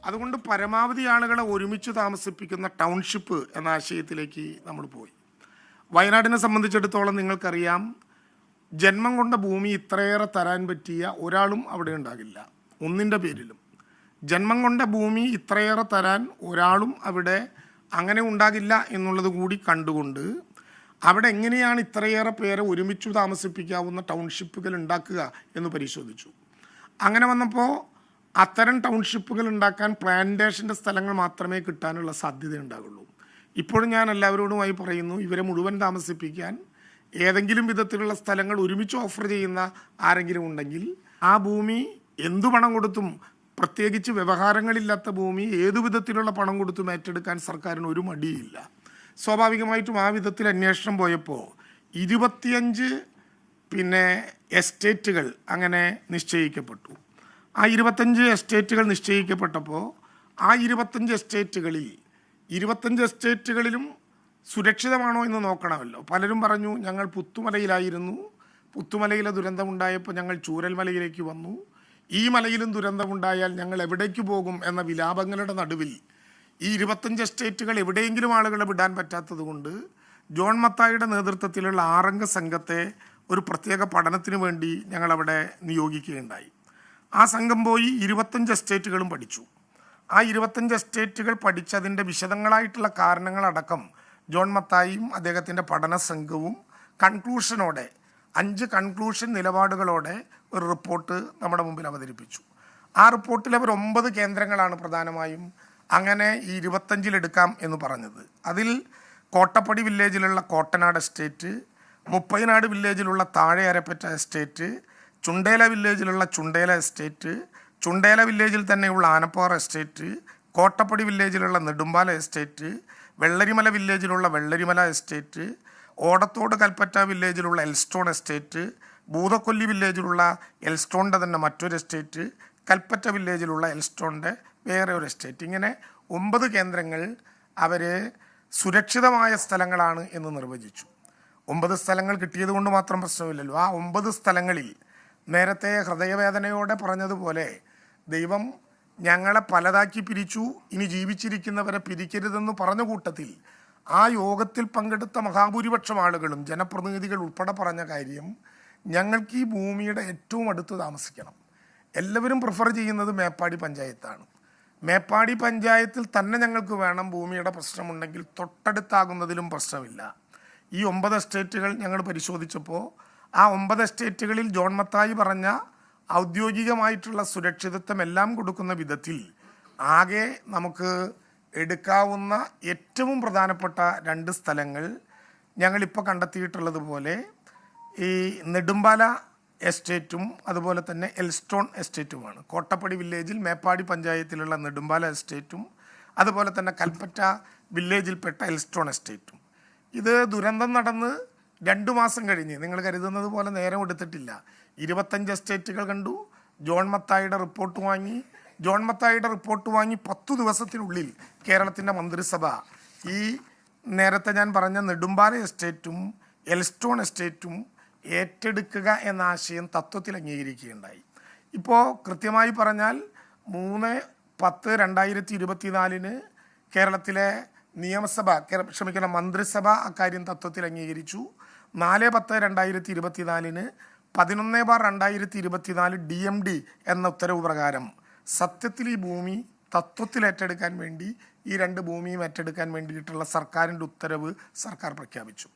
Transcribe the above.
അതുകൊണ്ട് പരമാവധി ആളുകളെ ഒരുമിച്ച് താമസിപ്പിക്കുന്ന ടൗൺഷിപ്പ് എന്ന ആശയത്തിലേക്ക് നമ്മൾ പോയി. വയനാടിനെ സംബന്ധിച്ചിടത്തോളം നിങ്ങൾക്കറിയാം, ജന്മം കൊണ്ട ഭൂമി ഇത്രയേറെ തരാൻ പറ്റിയ ഒരാളും അവിടെ ഉണ്ടാകില്ല. ഒന്നിൻ്റെ പേരിലും ജന്മം കൊണ്ട ഭൂമി ഇത്രയേറെ തരാൻ ഒരാളും അവിടെ അങ്ങനെ ഉണ്ടാകില്ല എന്നുള്ളത് കൂടി കണ്ടുകൊണ്ട് അവിടെ എങ്ങനെയാണ് ഇത്രയേറെ പേരെ ഒരുമിച്ച് താമസിപ്പിക്കാവുന്ന ടൗൺഷിപ്പുകൾ ഉണ്ടാക്കുക എന്ന് പരിശോധിച്ചു. അങ്ങനെ വന്നപ്പോൾ അത്തരം ടൗൺഷിപ്പുകൾ ഉണ്ടാക്കാൻ പ്ലാന്റേഷൻ്റെ സ്ഥലങ്ങൾ മാത്രമേ കിട്ടാനുള്ള സാധ്യത ഉണ്ടാകുള്ളൂ. ഇപ്പോഴും ഞാൻ എല്ലാവരോടുമായി പറയുന്നു, ഇവരെ മുഴുവൻ താമസിപ്പിക്കാൻ ഏതെങ്കിലും വിധത്തിലുള്ള സ്ഥലങ്ങൾ ഒരുമിച്ച് ഓഫർ ചെയ്യുന്ന ആരെങ്കിലും ഉണ്ടെങ്കിൽ ആ ഭൂമി എന്തു പണം കൊടുത്തും, പ്രത്യേകിച്ച് വ്യവഹാരങ്ങളില്ലാത്ത ഭൂമി ഏതു വിധത്തിലുള്ള പണം കൊടുത്തും ഏറ്റെടുക്കാൻ സർക്കാരിന് ഒരു മടിയില്ല. സ്വാഭാവികമായിട്ടും ആ വിധത്തിൽ അന്വേഷണം പോയപ്പോൾ 25 എസ്റ്റേറ്റുകൾ അങ്ങനെ നിശ്ചയിക്കപ്പെട്ടു. ആ 25 എസ്റ്റേറ്റുകൾ നിശ്ചയിക്കപ്പെട്ടപ്പോൾ ആ 25 എസ്റ്റേറ്റുകളിലും സുരക്ഷിതമാണോ എന്ന് നോക്കണമല്ലോ. പലരും പറഞ്ഞു, ഞങ്ങൾ പുത്തുമലയിലായിരുന്നു, പുത്തുമലയിലെ ദുരന്തമുണ്ടായപ്പോൾ ഞങ്ങൾ ചൂരൽമലയിലേക്ക് വന്നു, ഈ മലയിലും ദുരന്തമുണ്ടായാൽ ഞങ്ങൾ എവിടേക്ക് പോകും എന്ന വിലാപങ്ങളുടെ നടുവിൽ ഈ 25 എസ്റ്റേറ്റുകൾ എവിടെയെങ്കിലും ആളുകളെ വിടാൻ പറ്റാത്തത് കൊണ്ട് ജോൺ മത്തായിയുടെ നേതൃത്വത്തിലുള്ള 6 അംഗ സംഘത്തെ ഒരു പ്രത്യേക പഠനത്തിന് വേണ്ടി ഞങ്ങളവിടെ നിയോഗിക്കുകയുണ്ടായി. ആ സംഘം പോയി 25 എസ്റ്റേറ്റുകളും പഠിച്ചു. ആ 25 എസ്റ്റേറ്റുകൾ പഠിച്ചതിൻ്റെ വിശദങ്ങളായിട്ടുള്ള കാരണങ്ങളടക്കം ജോൺ മത്തായിയും അദ്ദേഹത്തിൻ്റെ പഠന സംഘവും കൺക്ലൂഷനോടെ 5 കൺക്ലൂഷൻ നിലപാടുകളോടെ ഒരു റിപ്പോർട്ട് നമ്മുടെ മുമ്പിൽ അവതരിപ്പിച്ചു. ആ റിപ്പോർട്ടിൽ അവർ 9 കേന്ദ്രങ്ങളാണ് പ്രധാനമായും അങ്ങനെ ഈ 25 എടുക്കാം എന്ന് പറഞ്ഞത്. അതിൽ കോട്ടപ്പടി വില്ലേജിലുള്ള കോട്ടനാട് എസ്റ്റേറ്റ്, മുപ്പൈനാട് വില്ലേജിലുള്ള താഴെ അരപ്പറ്റ എസ്റ്റേറ്റ്, ചുണ്ടേല വില്ലേജിലുള്ള ചുണ്ടേല എസ്റ്റേറ്റ്, ചുണ്ടേല വില്ലേജിൽ തന്നെയുള്ള ആനപ്പാറ എസ്റ്റേറ്റ്, കോട്ടപ്പടി വില്ലേജിലുള്ള നെടുമ്പാല എസ്റ്റേറ്റ്, വെള്ളരിമല വില്ലേജിലുള്ള വെള്ളരിമല എസ്റ്റേറ്റ്, ഓടത്തോട് കൽപ്പറ്റ വില്ലേജിലുള്ള എൽസ്റ്റോൺ എസ്റ്റേറ്റ്, ഭൂതക്കൊല്ലി വില്ലേജിലുള്ള എൽസ്റ്റോണിൻ്റെ തന്നെ മറ്റൊരു എസ്റ്റേറ്റ്, കൽപ്പറ്റ വില്ലേജിലുള്ള എൽസ്റ്റോണിൻ്റെ വേറെ ഒരു എസ്റ്റേറ്റ്. ഇങ്ങനെ 9 കേന്ദ്രങ്ങൾ അവർ സുരക്ഷിതമായ സ്ഥലങ്ങളാണ് എന്ന് നിർവചിച്ചു. 9 സ്ഥലങ്ങൾ കിട്ടിയത് കൊണ്ട് മാത്രം പ്രശ്നമില്ലല്ലോ. ആ 9 സ്ഥലങ്ങളിൽ നേരത്തെ ഹൃദയവേദനയോടെ പറഞ്ഞതുപോലെ ദൈവം ഞങ്ങളെ പലതാക്കി പിരിച്ചു, ഇനി ജീവിച്ചിരിക്കുന്നവരെ പിരിക്കരുതെന്ന് പറഞ്ഞ കൂട്ടത്തിൽ ആ യോഗത്തിൽ പങ്കെടുത്ത മഹാഭൂരിപക്ഷം ആളുകളും ജനപ്രതിനിധികൾ ഉൾപ്പെടെ പറഞ്ഞ കാര്യം, ഞങ്ങൾക്ക് ഈ ഭൂമിയുടെ ഏറ്റവും അടുത്ത് താമസിക്കണം. എല്ലാവരും പ്രിഫർ ചെയ്യുന്നത് മേപ്പാടി പഞ്ചായത്താണ്. മേപ്പാടി പഞ്ചായത്തിൽ തന്നെ ഞങ്ങൾക്ക് വേണം. ഭൂമിയുടെ പ്രശ്നമുണ്ടെങ്കിൽ തൊട്ടടുത്താകുന്നതിലും പ്രശ്നമില്ല. ഈ 9 എസ്റ്റേറ്റുകൾ ഞങ്ങൾ പരിശോധിച്ചപ്പോൾ ആ 9 എസ്റ്റേറ്റുകളിൽ ജോൺ മത്തായി പറഞ്ഞ ഔദ്യോഗികമായിട്ടുള്ള സുരക്ഷിതത്വം എല്ലാം കൊടുക്കുന്ന വിധത്തിൽ ആകെ നമുക്ക് എടുക്കാവുന്ന ഏറ്റവും പ്രധാനപ്പെട്ട 2 സ്ഥലങ്ങൾ ഞങ്ങളിപ്പോൾ കണ്ടെത്തിയിട്ടുള്ളത് പോലെ ഈ നെടുമ്പാല എസ്റ്റേറ്റും അതുപോലെ തന്നെ എൽസ്റ്റോൺ എസ്റ്റേറ്റുമാണ്. കോട്ടപ്പടി വില്ലേജിൽ മേപ്പാടി പഞ്ചായത്തിലുള്ള നെടുമ്പാല എസ്റ്റേറ്റും അതുപോലെ തന്നെ കൽപ്പറ്റ വില്ലേജിൽപ്പെട്ട എൽസ്റ്റോൺ എസ്റ്റേറ്റും. ഇത് ദുരന്തം നടന്ന് 2 മാസം കഴിഞ്ഞ്, നിങ്ങൾ കരുതുന്നത് പോലെ നേരം എടുത്തിട്ടില്ല. 25 എസ്റ്റേറ്റുകൾ കണ്ടു, ജോൺ മത്തായിയുടെ റിപ്പോർട്ട് വാങ്ങി. ജോൺ മത്തായിയുടെ റിപ്പോർട്ട് വാങ്ങി 10 ദിവസത്തിനുള്ളിൽ കേരളത്തിൻ്റെ മന്ത്രിസഭ ഈ നേരത്തെ ഞാൻ പറഞ്ഞ നെടുമ്പാല എസ്റ്റേറ്റും എൽസ്റ്റോൺ എസ്റ്റേറ്റും ഏറ്റെടുക്കുക എന്ന ആശയം തത്വത്തിൽ അംഗീകരിക്കുകയുണ്ടായി. ഇപ്പോൾ കൃത്യമായി പറഞ്ഞാൽ 3/10/2024 കേരളത്തിലെ മന്ത്രിസഭ അക്കാര്യം തത്വത്തിൽ അംഗീകരിച്ചു. 4/10/2024 11/2024 DMD എന്ന ഉത്തരവ് പ്രകാരം സത്യത്തിൽ ഈ ഭൂമി തത്വത്തിൽ ഏറ്റെടുക്കാൻ വേണ്ടി ഈ 2 ഭൂമിയും ഏറ്റെടുക്കാൻ വേണ്ടിയിട്ടുള്ള സർക്കാരിൻ്റെ ഉത്തരവ് സർക്കാർ പ്രഖ്യാപിച്ചു.